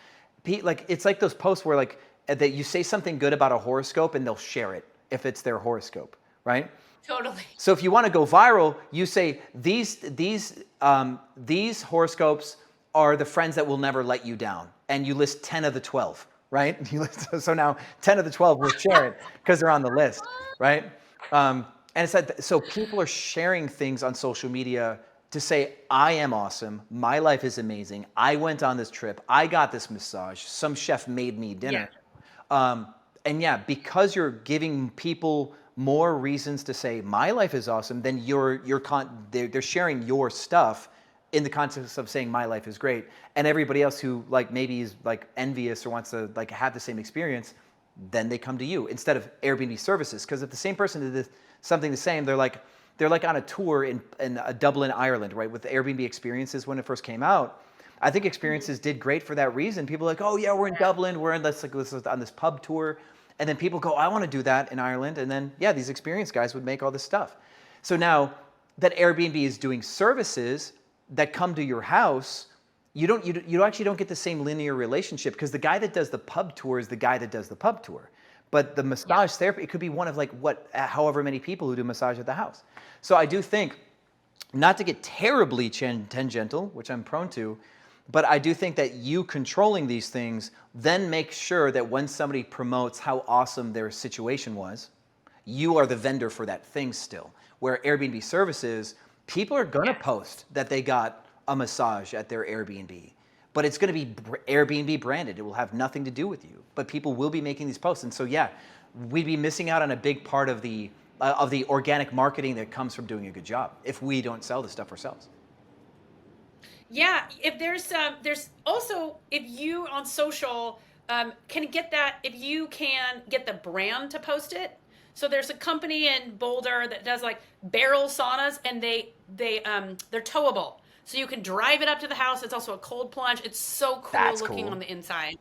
Like it's like those posts where like that you say something good about a horoscope and they'll share it if it's their horoscope, right? Totally. So if you want to go viral, you say these horoscopes are the friends that will never let you down, and you list 10 of the 12, right? So now 10 of the 12 will share it because they're on the list, right? And it's like, so people are sharing things on social media to say, I am awesome, my life is amazing, I went on this trip, I got this massage, some chef made me dinner. And yeah, because you're giving people more reasons to say my life is awesome, then they're sharing your stuff in the context of saying my life is great, and everybody else who like maybe is like envious or wants to like have the same experience, then they come to you instead of Airbnb services. Because if the same person did something the same, they're like on a tour in Dublin, Ireland, right? With the Airbnb experiences when it first came out. I think experiences did great for that reason. People are like, oh yeah, we're in Dublin, we're in this on this pub tour. And then people go, I want to do that in Ireland. And then, yeah, these experienced guys would make all this stuff. So now that Airbnb is doing services that come to your house, you actually don't get the same linear relationship, because the guy that does the pub tour is the guy that does the pub tour. But the massage therapy, it could be one of like however many people who do massage at the house. So I do think, not to get terribly tangential, which I'm prone to, but I do think that you controlling these things then make sure that when somebody promotes how awesome their situation was, you are the vendor for that thing still. Where Airbnb services, people are going to post that they got a massage at their Airbnb, but it's going to be Airbnb branded. It will have nothing to do with you, but people will be making these posts. And so, yeah, we'd be missing out on a big part of the organic marketing that comes from doing a good job if we don't sell this stuff ourselves. Yeah, if there's also, if you on social can get that, if you can get the brand to post it. So there's a company in Boulder that does like barrel saunas, and they're towable, so you can drive it up to the house. It's also a cold plunge. It's so cool. That's looking cool on the inside.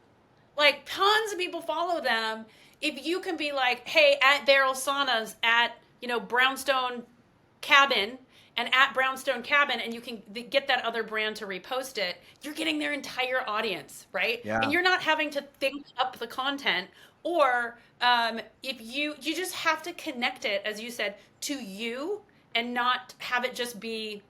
Like tons of people follow them. If you can be like, hey, at Barrel Saunas at Brownstone Cabin, and at Brownstone Cabin, and you can get that other brand to repost it, you're getting their entire audience, right? Yeah. And you're not having to think up the content, or if you just have to connect it, as you said, to you, and not have it just be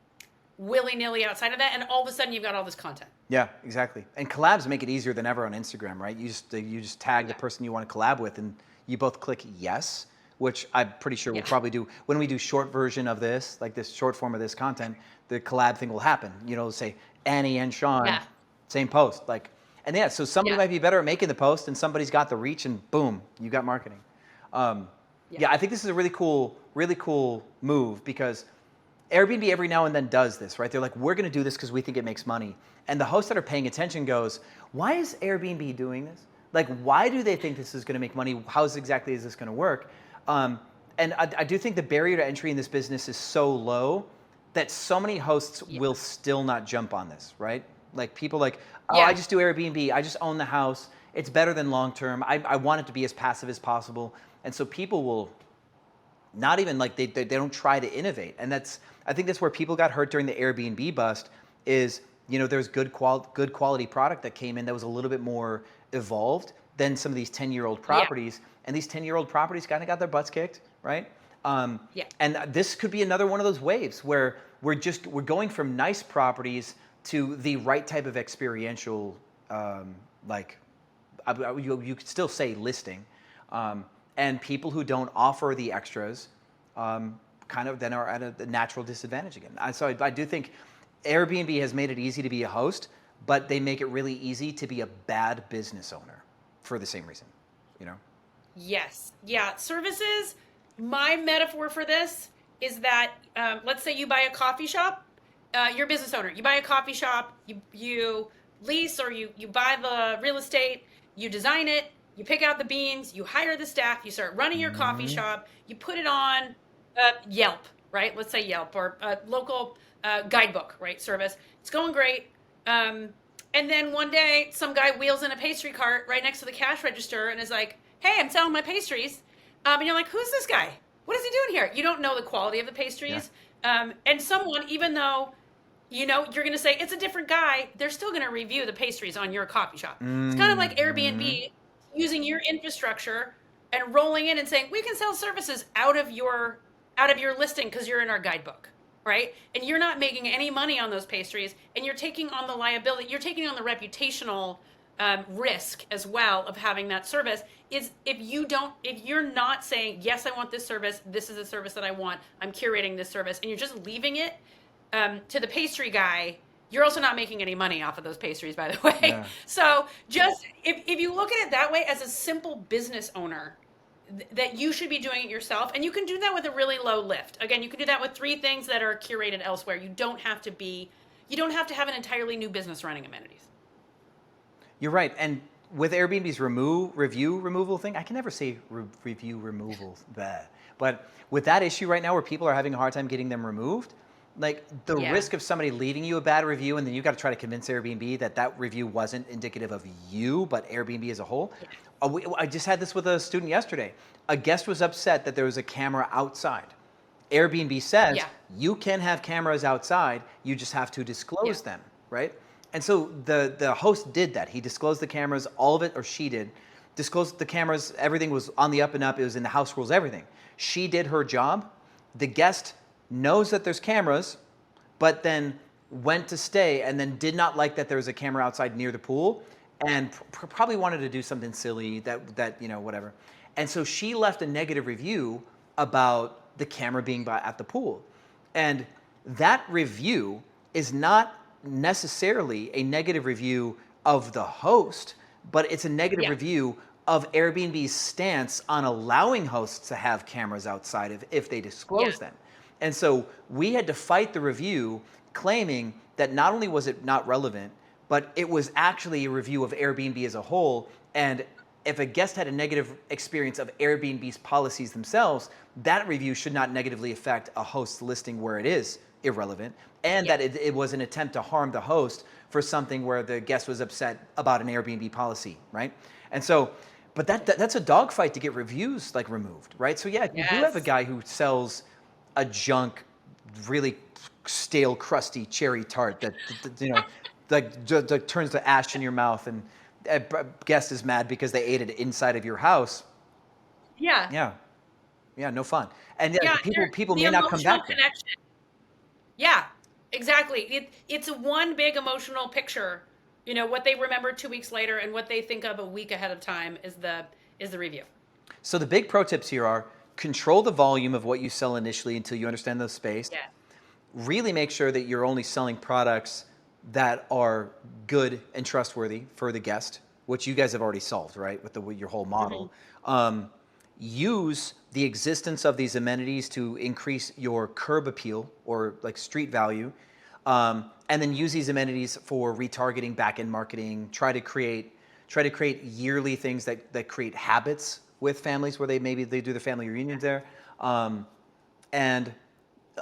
willy-nilly outside of that, and all of a sudden you've got all this content. Yeah, exactly. And collabs make it easier than ever on Instagram, right? You just tag the person you want to collab with, and you both click yes, which I'm pretty sure we'll probably do when we do short version of this, like this short form of this content. The collab thing will happen. Say Annie and Sean, same post, like, and yeah. So somebody might be better at making the post, and somebody's got the reach, and boom, you got marketing. I think this is a really cool move, because Airbnb every now and then does this, right? They're like, we're going to do this because we think it makes money, and the hosts that are paying attention goes, why is Airbnb doing this? Like, why do they think this is going to make money? How exactly is this going to work? And I do think the barrier to entry in this business is so low that so many hosts will still not jump on this, right? Like people like, I just do Airbnb. I just own the house. It's better than long-term. I want it to be as passive as possible. And so people will not even like, they don't try to innovate. And I think that's where people got hurt during the Airbnb bust is, there's good quality product that came in that was a little bit more evolved than some of these 10-year-old properties. Yeah. And these 10-year-old properties kind of got their butts kicked, right? And this could be another one of those waves where we're going from nice properties to the right type of experiential, you could still say listing, and people who don't offer the extras kind of then are at a natural disadvantage again. So I do think Airbnb has made it easy to be a host, but they make it really easy to be a bad business owner for the same reason, Yes. Yeah. Services, my metaphor for this is that, let's say you buy a coffee shop, you're a business owner, you buy a coffee shop, you lease or you buy the real estate, you design it, you pick out the beans, you hire the staff, you start running your coffee shop, you put it on Yelp, right? Let's say Yelp, or a local guidebook, right? Service. It's going great. And then one day some guy wheels in a pastry cart right next to the cash register and is like, hey, I'm selling my pastries. And you're like, who's this guy? What is he doing here? You don't know the quality of the pastries. And someone, even though you're going to say it's a different guy. They're still going to review the pastries on your coffee shop. It's kind of like Mm-hmm. Airbnb using your infrastructure and rolling in and saying we can sell services out of your listing because you're in our guidebook, right? And you're not making any money on those pastries, and you're taking on the liability. You're taking on the reputational risk as well of having that service. Is if you're not saying yes, I want this service. This is a service that I want. I'm curating this service, and you're just leaving it to the pastry guy. You're also not making any money off of those pastries, by the way. Yeah. So just if you look at it that way as a simple business owner, that you should be doing it yourself, and you can do that with a really low lift. Again, you can do that with 3 things that are curated elsewhere. You don't have to have an entirely new business running amenities. You're right. And with Airbnb's review removal thing, I can never say review removal that. But with that issue right now where people are having a hard time getting them removed, like the Yeah. risk of somebody leaving you a bad review and then you got to try to convince Airbnb that that review wasn't indicative of you, but Airbnb as a whole. I just had this with a student yesterday. A guest was upset that there was a camera outside. Airbnb says Yeah. you can have cameras outside, you just have to disclose Yeah. them, right? And so the host did that. He disclosed the cameras, all of it, or she did. Disclosed the cameras, everything was on the up and up, it was in the house rules, everything. She did her job. The guest knows that there's cameras, but then went to stay and then did not like that there was a camera outside near the pool and probably wanted to do something silly that whatever. And so she left a negative review about the camera being at the pool. And that review is not necessarily a negative review of the host, but it's a negative Yeah. review of Airbnb's stance on allowing hosts to have cameras outside if they Yeah. disclose them. And so we had to fight the review, claiming that not only was it not relevant, but it was actually a review of Airbnb as a whole. And if a guest had a negative experience of Airbnb's policies themselves, that review should not negatively affect a host's listing where it is irrelevant, and Yeah. that it was an attempt to harm the host for something where the guest was upset about an Airbnb policy, right? And so, but that's a dogfight to get reviews like removed, right? So yeah, if you do have a Yes. guy who sells a junk, really stale, crusty cherry tart that like just turns to ash in your mouth, and a guest is mad because they ate it inside of your house. Yeah. Yeah, yeah, no fun. And yeah, Yeah. people The may not come emotional back then. connection. Yeah, exactly. It's one big emotional picture. What they remember 2 weeks later and what they think of a week ahead of time is the review. So the big pro tips here are control the volume of what you sell initially until you understand the space. Yeah. Really make sure that you're only selling products that are good and trustworthy for the guest, which you guys have already solved, right, with your whole model. Use the existence of these amenities to increase your curb appeal or like street value, and then use these amenities for retargeting, back-end marketing. Try to create yearly things that create habits with families where maybe they do the family reunions there, and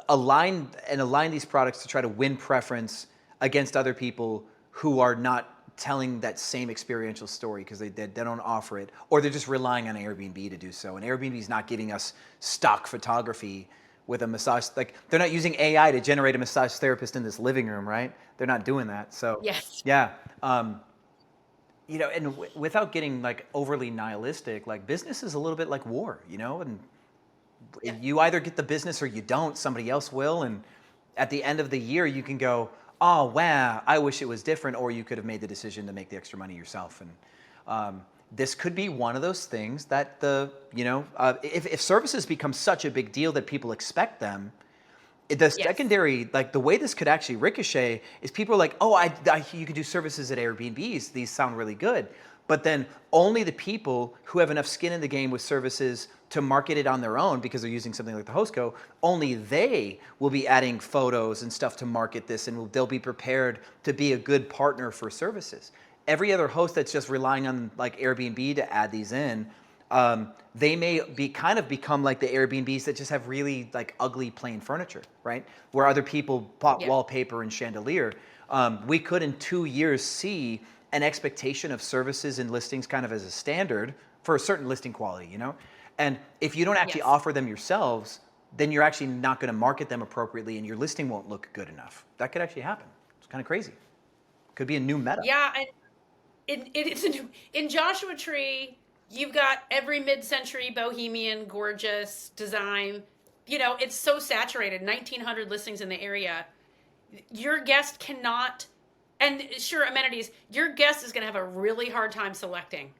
align these products to try to win preference against other people who are not telling that same experiential story because they don't offer it, or they're just relying on Airbnb to do so. And Airbnb is not giving us stock photography with a massage. Like they're not using AI to generate a massage therapist in this living room, right? They're not doing that. So Yes. yeah, and without getting like overly nihilistic, like business is a little bit like war, and Yeah. you either get the business or you don't. Somebody else will, and at the end of the year, you can go, "Oh wow, I wish it was different," or you could have made the decision to make the extra money yourself. And this could be one of those things that if services become such a big deal that people expect them, the Yes. secondary, like the way this could actually ricochet is people are like, oh, you could do services at Airbnbs. These sound really good. But then only the people who have enough skin in the game with services to market it on their own because they're using something like the HostCo, only they will be adding photos and stuff to market this, and they'll be prepared to be a good partner for services. Every other host that's just relying on like Airbnb to add these in, they may become like the Airbnbs that just have really like ugly plain furniture, right? Where other people bought Yeah. wallpaper and chandelier. We could in 2 years see an expectation of services and listings kind of as a standard for a certain listing quality, And if you don't actually Yes. offer them yourselves, then you're actually not going to market them appropriately and your listing won't look good enough. That could actually happen. It's kind of crazy. Could be a new meta. Yeah, and it's in Joshua Tree. You've got every mid-century bohemian, gorgeous design. It's so saturated. 1,900 listings in the area. Your guest cannot, and sure, amenities. Your guest is going to have a really hard time selecting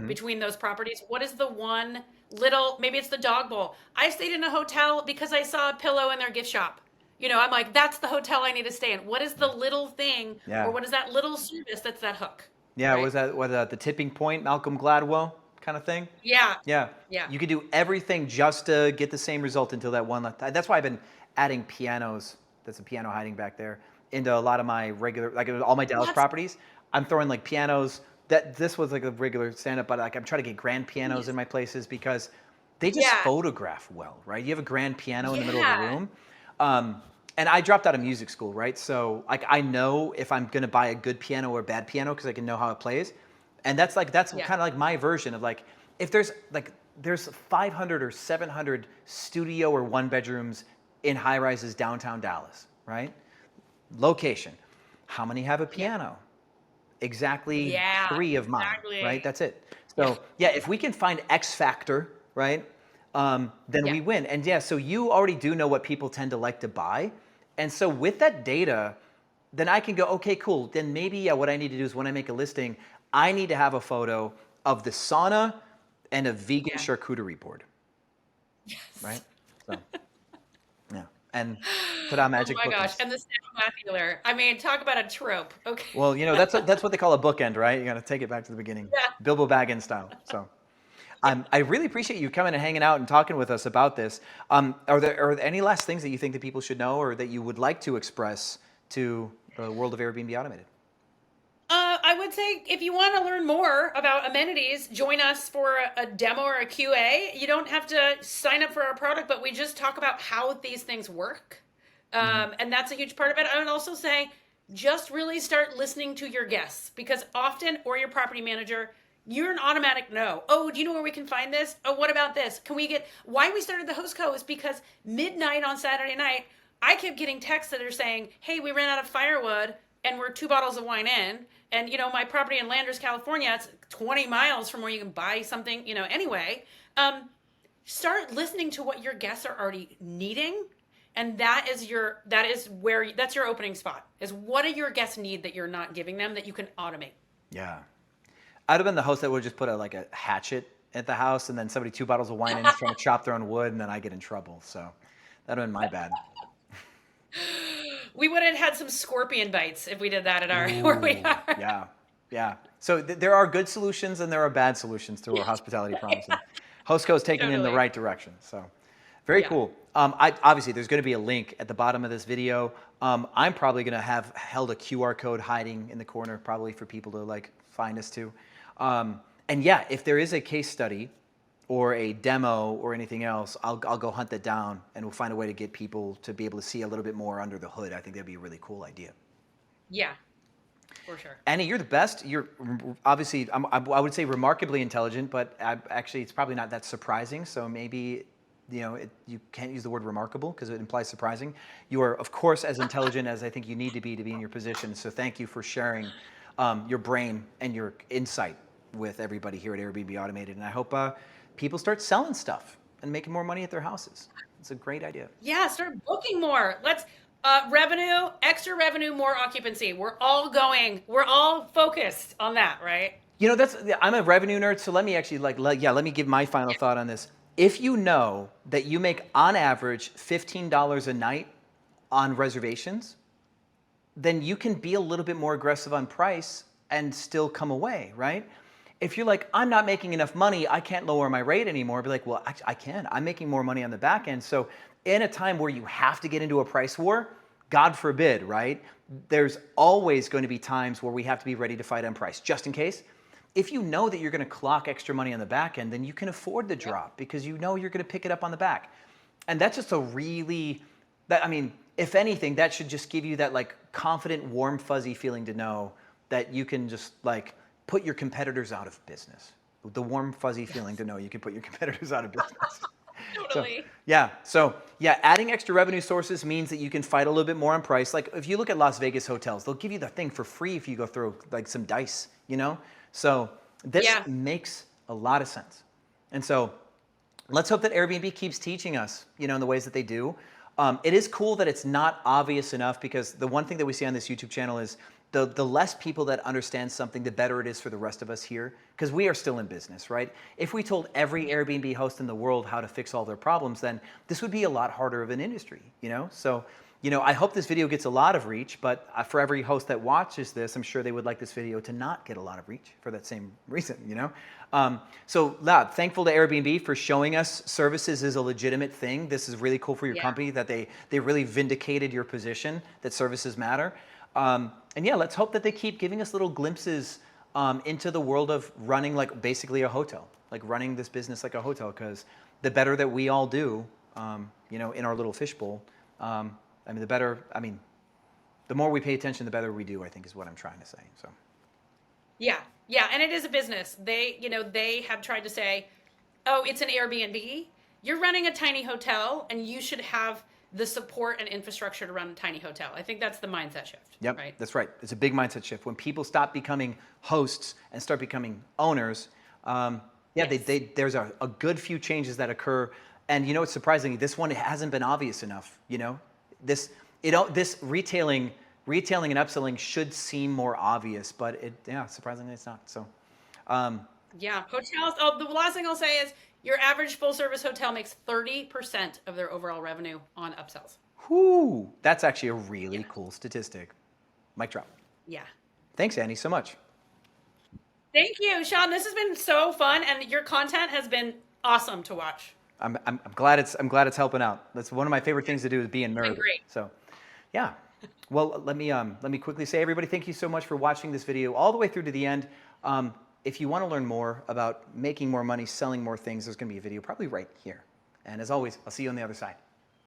between those properties. What is the one little? Maybe it's the dog bowl. I stayed in a hotel because I saw a pillow in their gift shop. I'm like, that's the hotel I need to stay in. What is the little thing, or what is that little service that's that hook? Yeah, right? was that the tipping point, Malcolm Gladwell kind of thing? Yeah. Yeah. Yeah. You could do everything just to get the same result until that one. That's why I've been adding pianos. That's a piano hiding back there into a lot of my regular, like all my Dallas properties. I'm throwing like pianos. This was like a regular stand-up, but like I'm trying to get grand pianos in my places because they just photograph well, right? You have a grand piano in the middle of the room. And I dropped out of music school, right? So like I know if I'm gonna buy a good piano or a bad piano because I can know how it plays. And that's kind of like my version of like, if there's 500 or 700 studio or one bedrooms in high rises downtown Dallas, right? Location. How many have a piano? Exactly 3 of mine, right? That's it. So if we can find X factor, right? Then we win. And so you already do know what people tend to like to buy. And so with that data, then I can go, okay, cool. Then maybe what I need to do is when I make a listing, I need to have a photo of the sauna and a vegan charcuterie board. Yes. Right? So, yeah. And put on magic bookends. Oh my gosh. And the snapmacular. I mean, talk about a trope. Okay. Well, that's what they call a bookend, right? You got to take it back to the beginning. Yeah. Bilbo Baggins style. So. I really appreciate you coming and hanging out and talking with us about this. Are there any last things that you think that people should know or that you would like to express to the world of Airbnb Automated? I would say if you want to learn more about amenities, join us for a demo or a QA. You don't have to sign up for our product, but we just talk about how these things work. And that's a huge part of it. I would also say just really start listening to your guests because often, or your property manager, you're an automatic no. Oh, do you know where we can find this? Oh, what about this? Why we started the Host Co is because midnight on Saturday night, I kept getting texts that are saying, hey, we ran out of firewood and we're 2 bottles of wine in. And, my property in Landers, California, it's 20 miles from where you can buy something, anyway. Start listening to what your guests are already needing. And that's your opening spot is what do your guests need that you're not giving them that you can automate? Yeah. I'd have been the host that would just put a hatchet at the house and then somebody 2 bottles of wine in is trying to chop their own wood and then I get in trouble. So that'd have been my bad. We would have had some scorpion bites if we did that at where we are. Yeah. Yeah. So there are good solutions and there are bad solutions to our hospitality promise. Hostco is taking in the right direction. So very cool. Obviously there's going to be a link at the bottom of this video. I'm probably going to have held a QR code hiding in the corner probably for people to find us to. And if there is a case study or a demo or anything else, I'll go hunt that down and we'll find a way to get people to be able to see a little bit more under the hood. I think that'd be a really cool idea. Yeah, for sure. Annie, you're the best. You're obviously, I would say remarkably intelligent, but actually it's probably not that surprising. So maybe, you can't use the word remarkable because it implies surprising. You are, of course, as intelligent as I think you need to be in your position. So thank you for sharing your brain and your insight with everybody here at Airbnb Automated. And I hope people start selling stuff and making more money at their houses. It's a great idea. Yeah, start booking more. Let's revenue, extra revenue, more occupancy. We're all focused on that, right? I'm a revenue nerd, so let me actually let me give my final thought on this. If you know that you make on average $15 a night on reservations, then you can be a little bit more aggressive on price and still come away, right? If you're like, I'm not making enough money, I can't lower my rate anymore, be like, well, I can. I'm making more money on the back end. So in a time where you have to get into a price war, God forbid, right? There's always going to be times where we have to be ready to fight on price, just in case. If you know that you're going to clock extra money on the back end, then you can afford the drop because you know you're going to pick it up on the back. And that's just if anything, that should just give you that confident, warm, fuzzy feeling to know that you can just put your competitors out of business. The warm, fuzzy feeling to know you can put your competitors out of business. Totally. So adding extra revenue sources means that you can fight a little bit more on price. Like if you look at Las Vegas hotels, they'll give you the thing for free if you go throw like some dice, you know? So this Yeah. makes a lot of sense. And so let's hope that Airbnb keeps teaching us, you know, in the ways that they do. It is cool that it's not obvious enough, because the one thing that we see on this YouTube channel is the less people that understand something, the better it is for the rest of us here, because we are still in business, right? If we told every Airbnb host in the world how to fix all their problems, then this would be a lot harder of an industry, you know? So, you know, I hope this video gets a lot of reach, but for every host that watches this, I'm sure they would like this video to not get a lot of reach for that same reason, you know? Thankful to Airbnb for showing us services is a legitimate thing. This is really cool for your company that they really vindicated your position that services matter. Let's hope that they keep giving us little glimpses into the world of running like basically a hotel, like running this business like a hotel, because the better that we all do, you know, in our little fishbowl, the more we pay attention, the better we do, I think is what I'm trying to say. So. Yeah, and it is a business. They have tried to say, oh, it's an Airbnb. You're running a tiny hotel, and you should have the support and infrastructure to run a tiny hotel. I think that's the mindset shift. Yep, right? That's right. It's a big mindset shift. When people stop becoming hosts and start becoming owners, there's a good few changes that occur. And you know, it's surprising. This one hasn't been obvious enough. You know, this retailing and upselling should seem more obvious, but surprisingly it's not. So, hotels. Oh, the last thing I'll say is your average full service hotel makes 30% of their overall revenue on upsells. Whoo, that's actually a really cool statistic. Mic drop. Yeah. Thanks, Annie, so much. Thank you, Sean. This has been so fun, and your content has been awesome to watch. I'm glad it's helping out. That's one of my favorite things to do, is be a nerd. Great. So, yeah. Well, let me quickly say, everybody, thank you so much for watching this video all the way through to the end. If you want to learn more about making more money, selling more things, there's going to be a video probably right here. And as always, I'll see you on the other side.